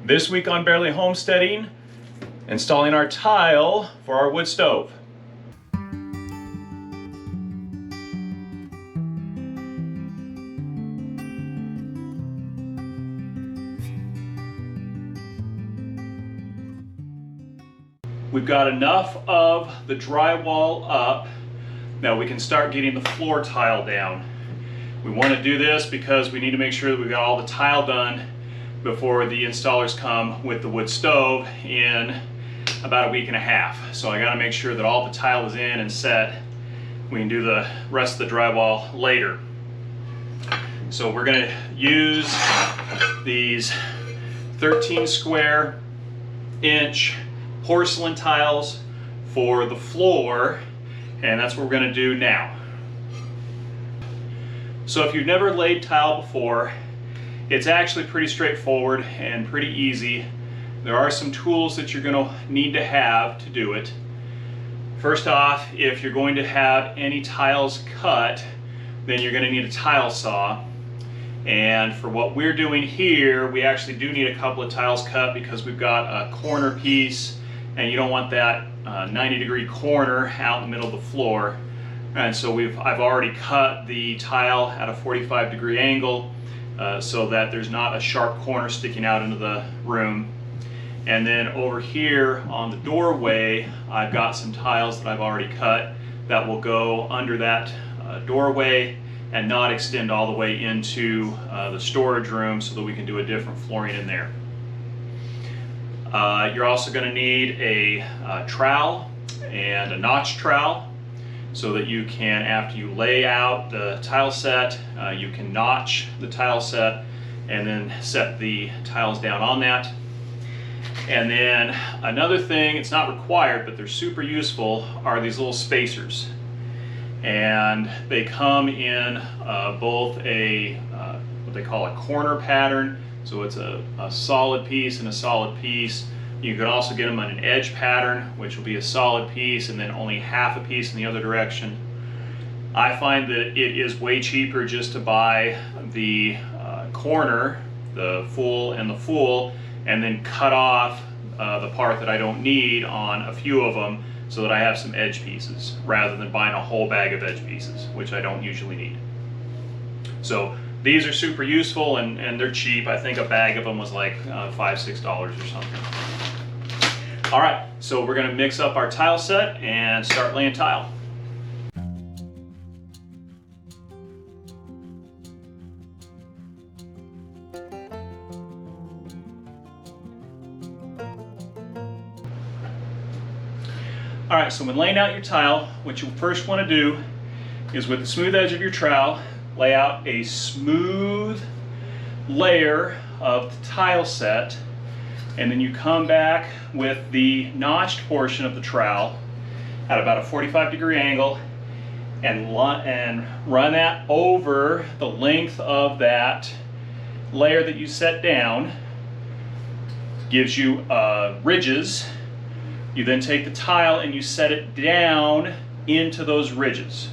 This week on Barely Homesteading, installing our tile for our wood stove. We've got enough of the drywall up that we can start getting the floor tile down. We want to do this because we need to make sure that we've got all the tile done before the installers come with the wood stove in about a week and a half. So I got to make sure that all the tile is in and set. We can do the rest of the drywall later. So we're going to use these 13 square inch porcelain tiles for the floor, and that's what we're going to do now. So if you've never laid tile before, it's actually pretty straightforward and pretty easy. There are some tools that you're going to need to have to do it. First off, if you're going to have any tiles cut, then you're going to need a tile saw. And for what we're doing here, we actually do need a couple of tiles cut because we've got a corner piece and you don't want that 90-degree corner out in the middle of the floor. And so I've already cut the tile at a 45-degree angle so that there's not a sharp corner sticking out into the room. And then over here on the doorway, I've got some tiles that I've already cut that will go under that doorway and not extend all the way into the storage room so that we can do a different flooring in there. You're also going to need a trowel and a notch trowel so that you can, after you lay out the tile set, you can notch the tile set and then set the tiles down on that. And then another thing, it's not required, but they're super useful, are these little spacers. And they come in both a what they call a corner pattern, so it's a solid piece and a solid piece. You can also get them on an edge pattern, which will be a solid piece and then only half a piece in the other direction. I find that it is way cheaper just to buy the corner, the full and the full, and then cut off the part that I don't need on a few of them so that I have some edge pieces rather than buying a whole bag of edge pieces, which I don't usually need. So these are super useful and they're cheap. I think a bag of them was like $5, $6 or something. All right, so we're going to mix up our tile set and start laying tile. All right, so when laying out your tile, what you first want to do is with the smooth edge of your trowel, lay out a smooth layer of the tile set, and then you come back with the notched portion of the trowel at about a 45-degree angle and run that over the length of that layer that you set down. Gives you ridges. You then take the tile and you set it down into those ridges.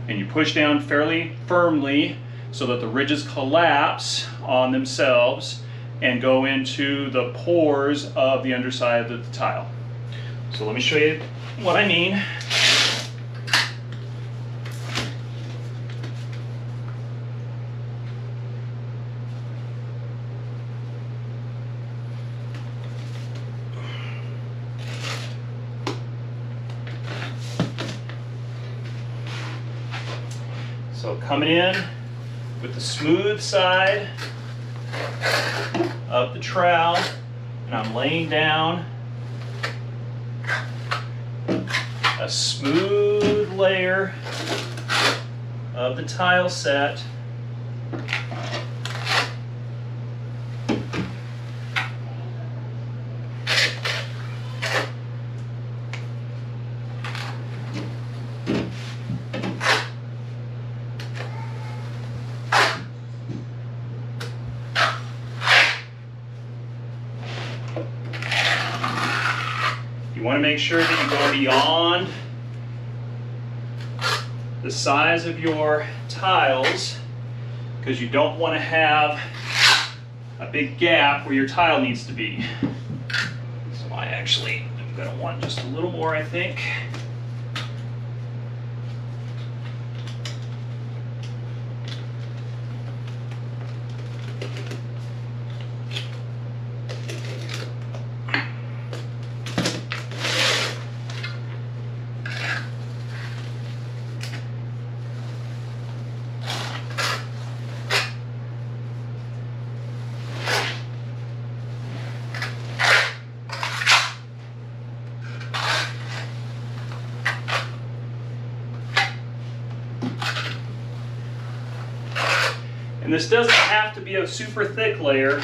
And you push down fairly firmly so that the ridges collapse on themselves and go into the pores of the underside of the tile. So let me show you what I mean. So coming in with the smooth side of the trowel, and I'm laying down a smooth layer of the tile set. You want to make sure that you go beyond the size of your tiles because you don't want to have a big gap where your tile needs to be. So I actually am going to want just a little more, I think. And this doesn't have to be a super thick layer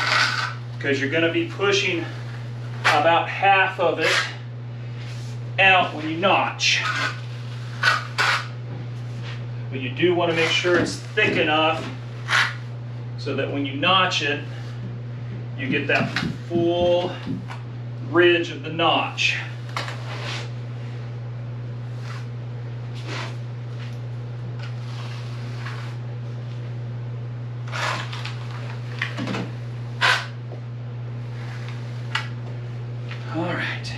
because you're going to be pushing about half of it out when you notch. But you do want to make sure it's thick enough so that when you notch it, you get that full ridge of the notch. All right.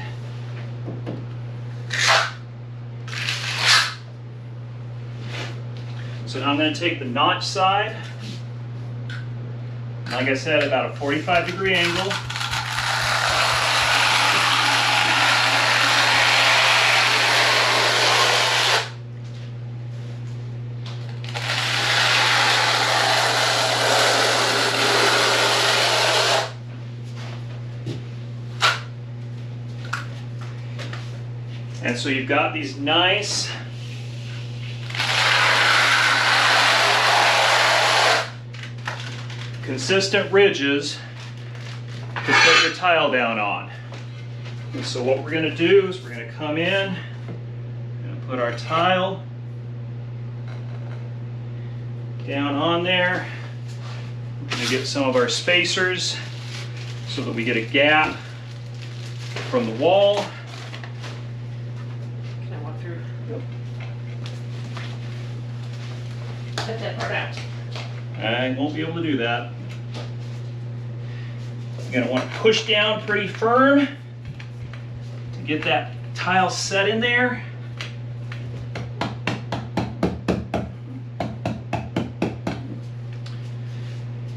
So now I'm going to take the notch side, like I said, about a 45-degree angle. And so you've got these nice consistent ridges to put your tile down on. And so what we're going to do is we're going to come in and put our tile down on there. We're going to get some of our spacers so that we get a gap from the wall. Cut that part out. I won't be able to do that. You're going to want to push down pretty firm to get that tile set in there.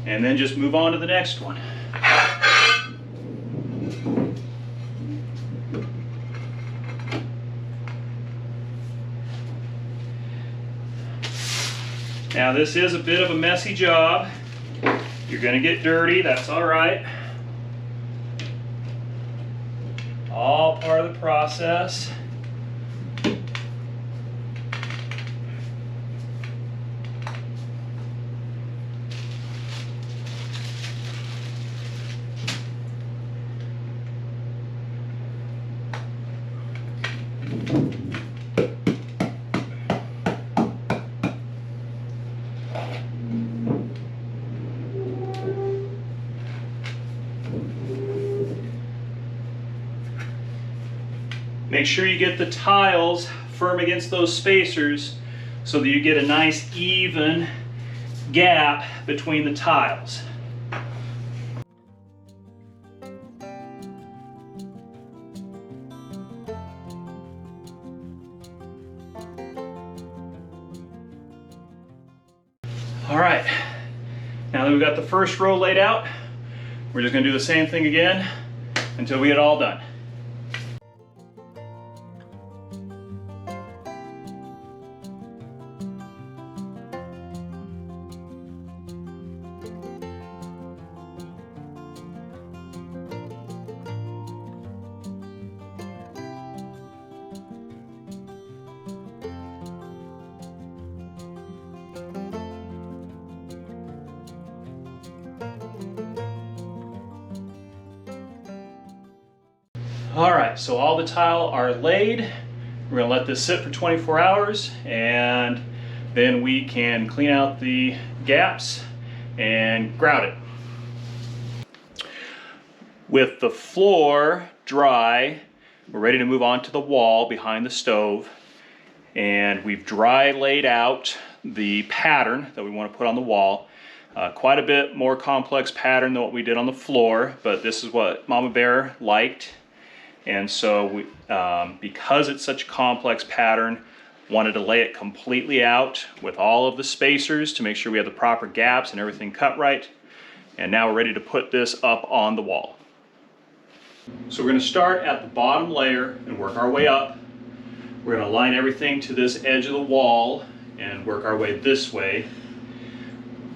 And then just move on to the next one. Now this is a bit of a messy job. You're going to get dirty, that's all right. All part of the process. Make sure you get the tiles firm against those spacers so that you get a nice even gap between the tiles. All right, now that we've got the first row laid out, we're just going to do the same thing again until we get it all done. All right, so all the tile are laid. We're gonna let this sit for 24 hours and then we can clean out the gaps and grout it. With the floor dry, we're ready to move on to the wall behind the stove. And we've dry laid out the pattern that we want to put on the wall. Quite a bit more complex pattern than what we did on the floor, but this is what Mama Bear liked. And so we, because it's such a complex pattern, wanted to lay it completely out with all of the spacers to make sure we have the proper gaps and everything cut right. And now we're ready to put this up on the wall. So we're going to start at the bottom layer and work our way up. We're going to line everything to this edge of the wall and work our way this way.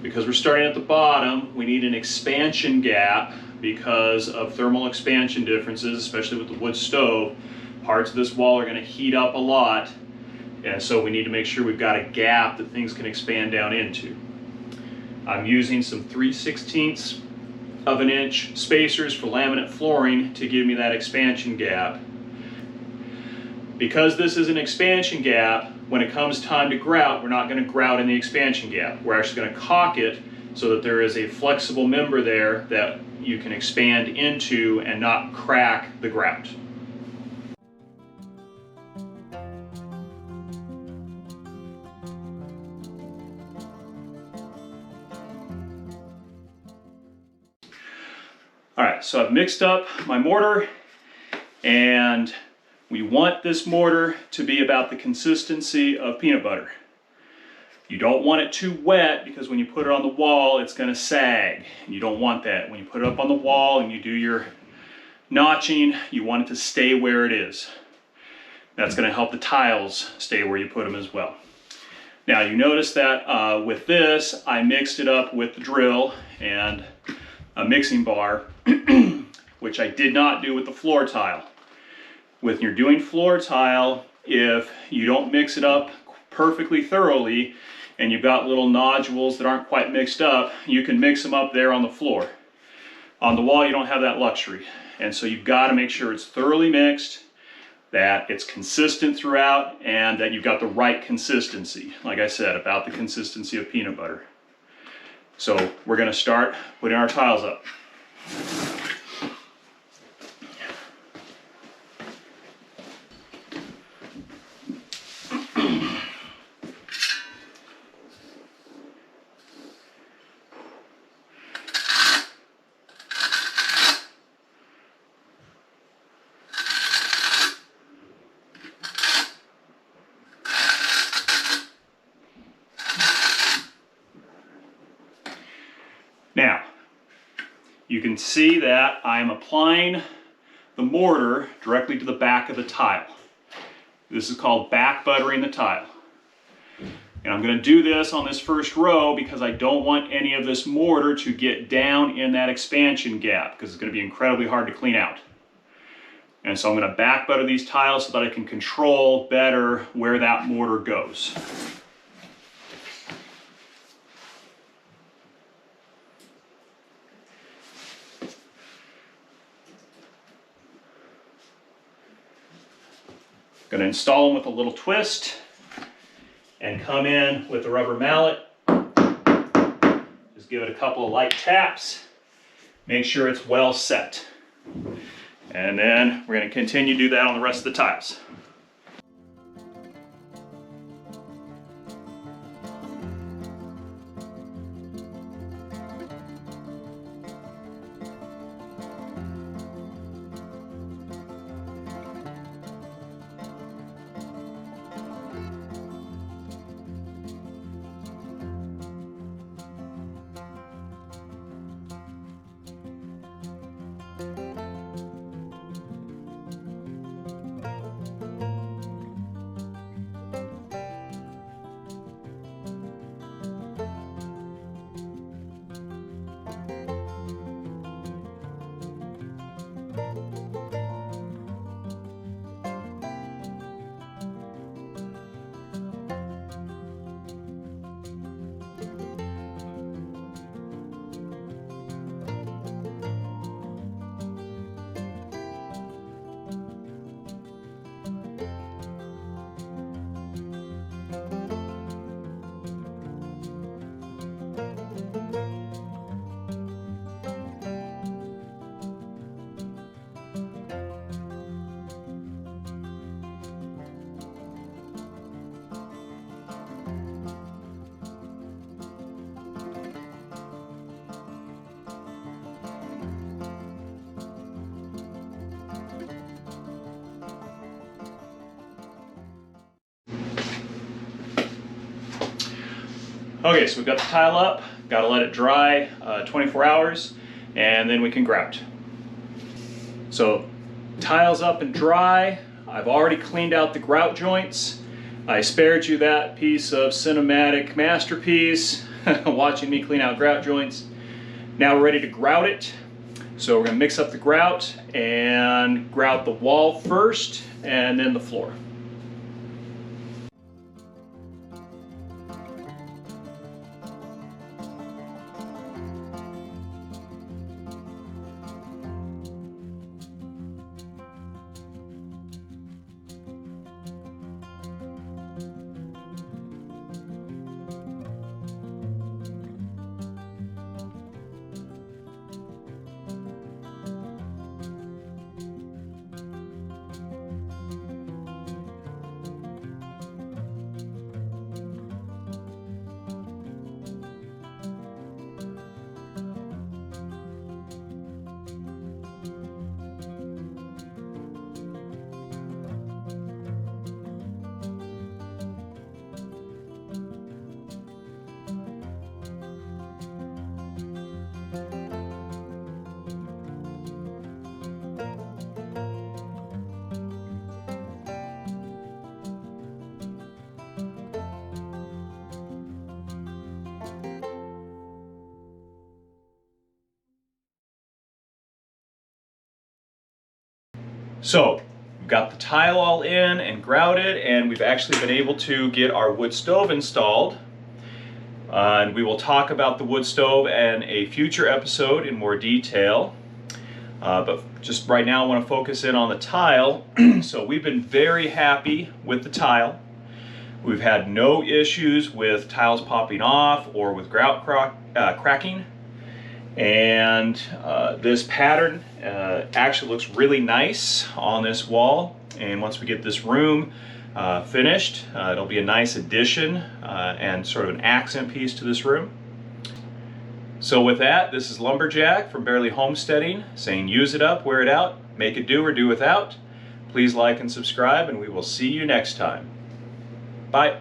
Because we're starting at the bottom, we need an expansion gap because of thermal expansion differences, especially with the wood stove. Parts of this wall are going to heat up a lot, and so we need to make sure we've got a gap that things can expand down into. I'm using some 3/16 of an inch spacers for laminate flooring to give me that expansion gap. Because this is an expansion gap, when it comes time to grout, we're not going to grout in the expansion gap. We're actually going to caulk it so that there is a flexible member there that you can expand into and not crack the grout. All right, so I've mixed up my mortar, and we want this mortar to be about the consistency of peanut butter. You don't want it too wet because when you put it on the wall, it's going to sag. You don't want that. When you put it up on the wall and you do your notching, you want it to stay where it is. That's going to help the tiles stay where you put them as well. Now you notice that with this, I mixed it up with the drill and a mixing bar, which I did not do with the floor tile. When you're doing floor tile, if you don't mix it up perfectly thoroughly and you've got little nodules that aren't quite mixed up, you can mix them up there on the floor. On the wall, you don't have that luxury. And so you've got to make sure it's thoroughly mixed, that it's consistent throughout, and that you've got the right consistency. Like I said, about the consistency of peanut butter. So we're going to start putting our tiles up. Now, you can see that I'm applying the mortar directly to the back of the tile. This is called back buttering the tile. And I'm going to do this on this first row because I don't want any of this mortar to get down in that expansion gap because it's going to be incredibly hard to clean out. And so I'm going to back butter these tiles so that I can control better where that mortar goes. Going to install them with a little twist and come in with the rubber mallet. Just give it a couple of light taps. Make sure it's well set. And then we're going to continue to do that on the rest of the tiles. Okay, so we've got the tile up, got to let it dry 24 hours, and then we can grout. So tile's up and dry. I've already cleaned out the grout joints. I spared you that piece of cinematic masterpiece, watching me clean out grout joints. Now we're ready to grout it. So we're going to mix up the grout and grout the wall first and then the floor. So we've got the tile all in and grouted, and we've actually been able to get our wood stove installed. And we will talk about the wood stove in a future episode in more detail. But just right now I want to focus in on the tile. So we've been very happy with the tile. We've had no issues with tiles popping off or with grout cracking. And this pattern actually looks really nice on this wall, and once we get this room finished, it'll be a nice addition and sort of an accent piece to this room. So with that, this is Lumberjack from Barely Homesteading saying use it up, wear it out, make it do or do without. Please like and subscribe, and we will see you next time. Bye.